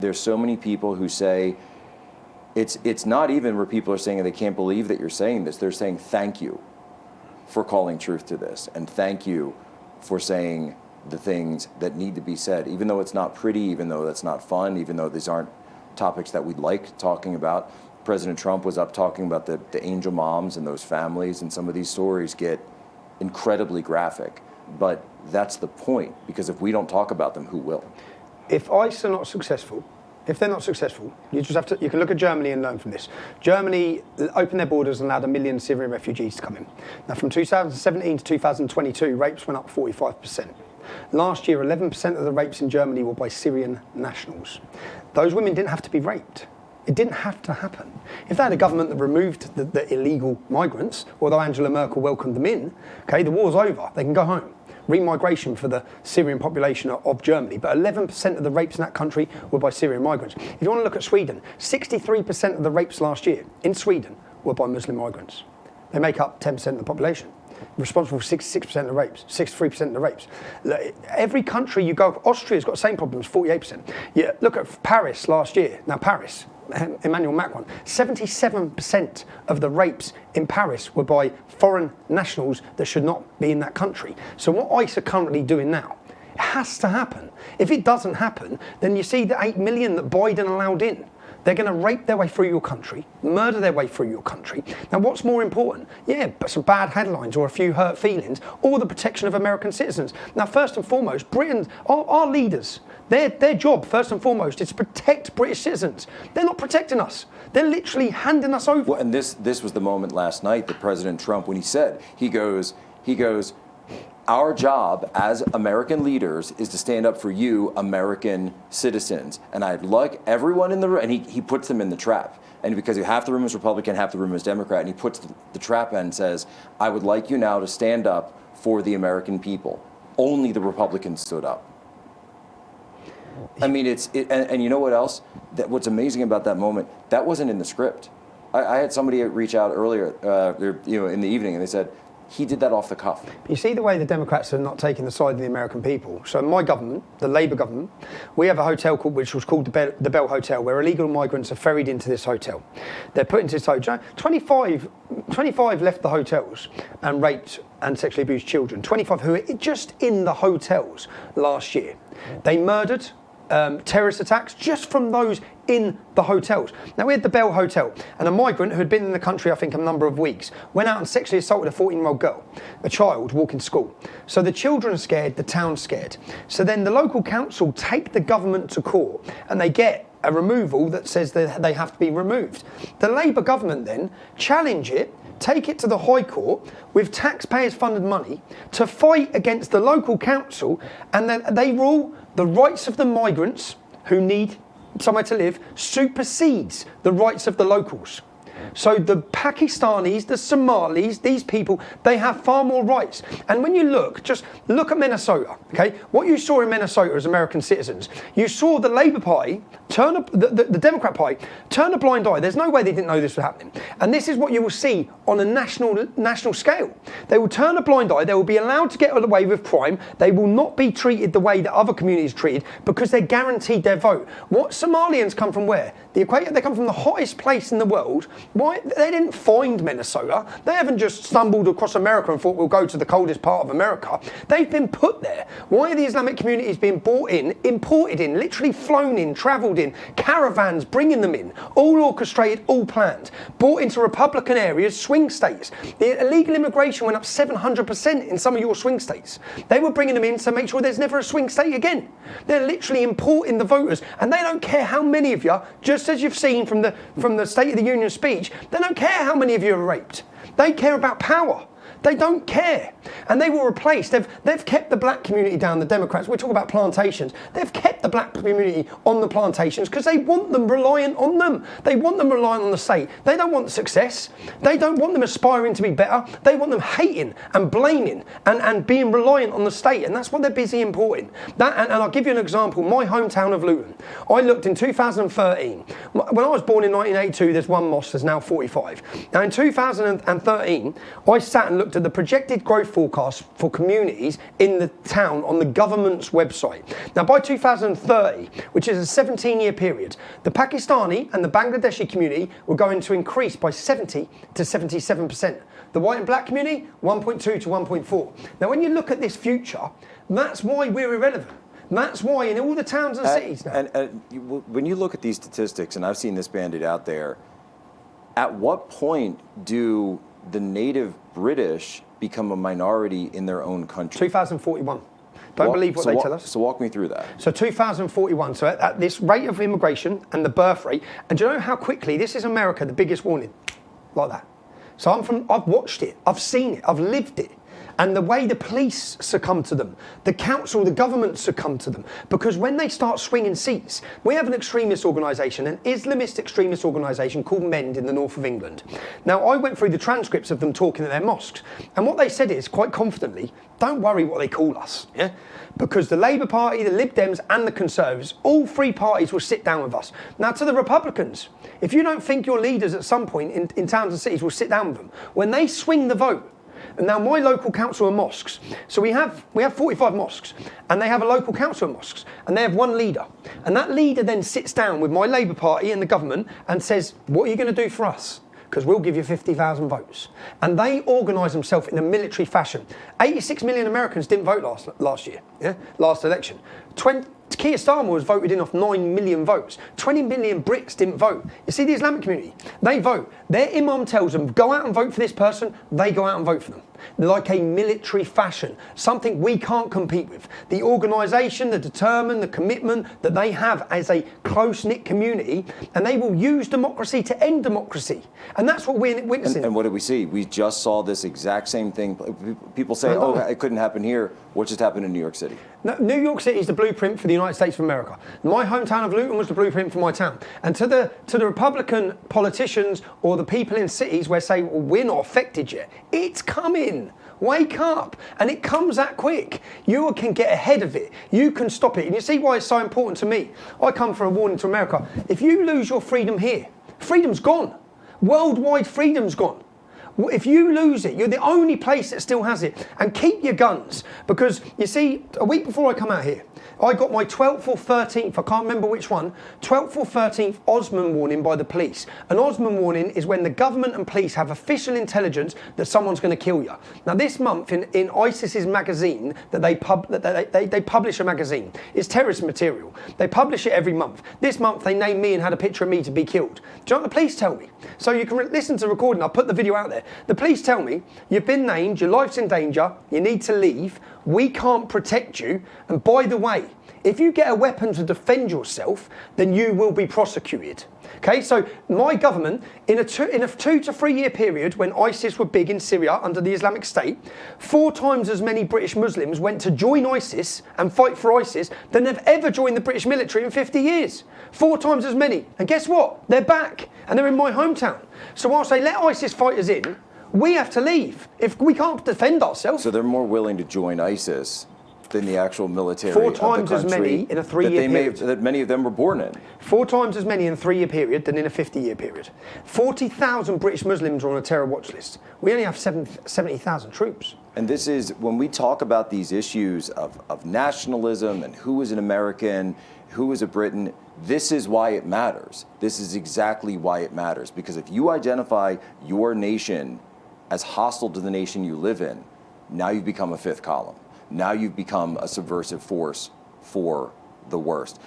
There's so many people who say, it's not even where people are saying they can't believe that you're saying this. They're saying thank you for calling truth to this, and thank you for saying the things that need to be said, even though it's not pretty, even though that's not fun, even though these aren't topics that we'd like talking about. President Trump was up talking about the angel moms and those families, and some of these stories get incredibly graphic. But that's the point, because if we don't talk about them, who will? If ICE are not successful, if they're not successful, you just have to. You can look at Germany and learn from this. Germany opened their borders and allowed 1 million Syrian refugees to come in. Now, from 2017 to 2022, rapes went up 45%. Last year, 11% of the rapes in Germany were by Syrian nationals. Those women didn't have to be raped. It didn't have to happen. If they had a government that removed the illegal migrants, although Angela Merkel welcomed them in, okay, the war's over. They can go home. Remigration for the Syrian population of Germany, but 11% of the rapes in that country were by Syrian migrants. If you want to look at Sweden, 63% of the rapes last year in Sweden were by Muslim migrants. They make up 10% of the population, responsible for 66% of the rapes, 63% of the rapes. Every country you go, Austria's got the same problems, 48%. Yeah, look at Paris last year. Now Paris, Emmanuel Macron, 77% of the rapes in Paris were by foreign nationals that should not be in that country. So what ICE are currently doing now, it has to happen. If it doesn't happen, then you see the 8 million that Biden allowed in. They're going to rape their way through your country, murder their way through your country. Now, what's more important? Yeah, but some bad headlines or a few hurt feelings, or the protection of American citizens. Now, first and foremost, Britain, our leaders, their job, first and foremost, is to protect British citizens. They're not protecting us. They're literally handing us over. Well, and this was the moment last night that President Trump, when he goes, our job as American leaders is to stand up for you, American citizens. And I'd like everyone in the room, and he puts them in the trap. And because half the room is Republican, half the room is Democrat, and he puts the trap in and says, I would like you now to stand up for the American people. Only the Republicans stood up. I mean, and you know what else? What's amazing about that moment, that wasn't in the script. I had somebody reach out earlier, in the evening, and they said, he did that off the cuff. You see the way the Democrats are not taking the side of the American people. So my government, the Labour government, we have a hotel which was called the Bell Hotel, where illegal migrants are ferried into this hotel. They're put into this hotel. 25 left the hotels and raped and sexually abused children. 25 who were just in the hotels last year. They murdered terrorist attacks just from those in the hotels. Now, we had the Bell Hotel, and a migrant who had been in the country, I think, a number of weeks, went out and sexually assaulted a 14-year-old girl, a child walking to school. So the children are scared, the town's scared. So then the local council take the government to court, and they get a removal that says that they have to be removed. The Labour government then challenge it, take it to the High Court with taxpayers funded money to fight against the local council, and then they rule the rights of the migrants who need somewhere to live supersedes the rights of the locals. So the Pakistanis, the Somalis, these people, they have far more rights. And when you just look at Minnesota, okay? What you saw in Minnesota as American citizens, you saw the Labour Party the Democrat Party turn a blind eye. There's no way they didn't know this was happening. And this is what you will see on a national scale. They will turn a blind eye. They will be allowed to get away with crime. They will not be treated the way that other communities are treated because they're guaranteed their vote. What Somalians come from where? The equator. They come from the hottest place in the world. Why? They didn't find Minnesota. They haven't just stumbled across America and thought we'll go to the coldest part of America. They've been put there. Why are the Islamic communities being brought in, imported in, literally flown in, travelled in, caravans bringing them in, all orchestrated, all planned, brought into Republican areas, swing states. The illegal immigration went up 700% in some of your swing states. They were bringing them in to make sure there's never a swing state again. They're literally importing the voters, and they don't care how many of you, just as you've seen from the State of the Union speech, they don't care how many of you are raped. They care about power. They don't care. And they will replace, they've kept the black community down, the Democrats. We're talking about plantations. They've kept the black community on the plantations because they want them reliant on them. They want them reliant on the state. They don't want success. They don't want them aspiring to be better. They want them hating and blaming and being reliant on the state. And that's what they're busy importing. And I'll give you an example. My hometown of Luton. I looked in 2013. When I was born in 1982, there's one mosque, there's now 45. Now in 2013, I sat and looked looked at the projected growth forecast for communities in the town on the government's website. Now, by 2030, which is a 17-year period, the Pakistani and the Bangladeshi community were going to increase by 70 to 77%. The white and black community, 1.2 to 1.4. Now, when you look at this future, that's why we're irrelevant. That's why in all the towns and cities now. When you look at these statistics, and I've seen this bandied out there, at what point do the native British become a minority in their own country? 2041. Don't believe what they tell us. So walk me through that. So 2041, so at this rate of immigration and the birth rate, and do you know how quickly, this is America, the biggest warning, like that. So I've watched it, I've seen it, I've lived it. And the way the police succumb to them, the council, the government succumb to them. Because when they start swinging seats, we have an extremist organisation, an Islamist extremist organisation called MEND in the north of England. Now, I went through the transcripts of them talking at their mosques. And what they said is, quite confidently, don't worry what they call us. Yeah? Because the Labour Party, the Lib Dems and the Conservatives, all three parties will sit down with us. Now, to the Republicans, if you don't think your leaders at some point in towns and cities will sit down with them, when they swing the vote, and now my local council are mosques. So we have 45 mosques, and they have a local council of mosques, and they have one leader. And that leader then sits down with my Labour Party and the government and says, what are you going to do for us? Because we'll give you 50,000 votes. And they organise themselves in a military fashion. 86 million Americans didn't vote last year, last election. Keir Starmer was voted in off 9 million votes. 20 million Brits didn't vote. You see the Islamic community, they vote. Their imam tells them, go out and vote for this person, they go out and vote for them. Like a military fashion, something we can't compete with. The organisation, the determined, the commitment that they have as a close-knit community, and they will use democracy to end democracy. And that's what we're witnessing. And what did we see? We just saw this exact same thing. People say, oh, it couldn't happen here. What just happened in New York City? No, New York City is the blueprint for the United States of America. My hometown of Luton was the blueprint for my town. And to the Republican politicians or the people in cities where say, well, we're not affected yet, it's coming. Wake up. And it comes that quick. You can get ahead of it. You can stop it. And you see why it's so important to me. I come for a warning to America. If you lose your freedom here, freedom's gone. Worldwide freedom's gone. If you lose it, you're the only place that still has it. And keep your guns. Because, you see, a week before I come out here, I got my 12th or 13th, I can't remember which one, 12th or 13th Osman warning by the police. An Osman warning is when the government and police have official intelligence that someone's going to kill you. Now, this month in ISIS's magazine, that they publish a magazine, it's terrorist material. They publish it every month. This month, they named me and had a picture of me to be killed. Do you know what the police tell me? So you can listen to the recording, I'll put the video out there. The police tell me, you've been named, your life's in danger, you need to leave, we can't protect you, and by the way, if you get a weapon to defend yourself, then you will be prosecuted. Okay, so my government, in a 2 to 3 year period when ISIS were big in Syria under the Islamic State, 4 times as many British Muslims went to join ISIS and fight for ISIS than have ever joined the British military in 50 years. 4 times as many. And guess what? They're back, and they're in my hometown. So whilst they let ISIS fighters in, we have to leave. If we can't defend ourselves. So they're more willing to join ISIS than the actual military 4 times as many in a 3-year period. That many of them were born in. 4 times as many in a 3-year period than in a 50-year period. 40,000 British Muslims are on a terror watch list. We only have 70,000 troops. And this is, when we talk about these issues of nationalism and who is an American, who is a Briton, this is why it matters. This is exactly why it matters. Because if you identify your nation as hostile to the nation you live in, now you've become a fifth column. Now you've become a subversive force for the worst.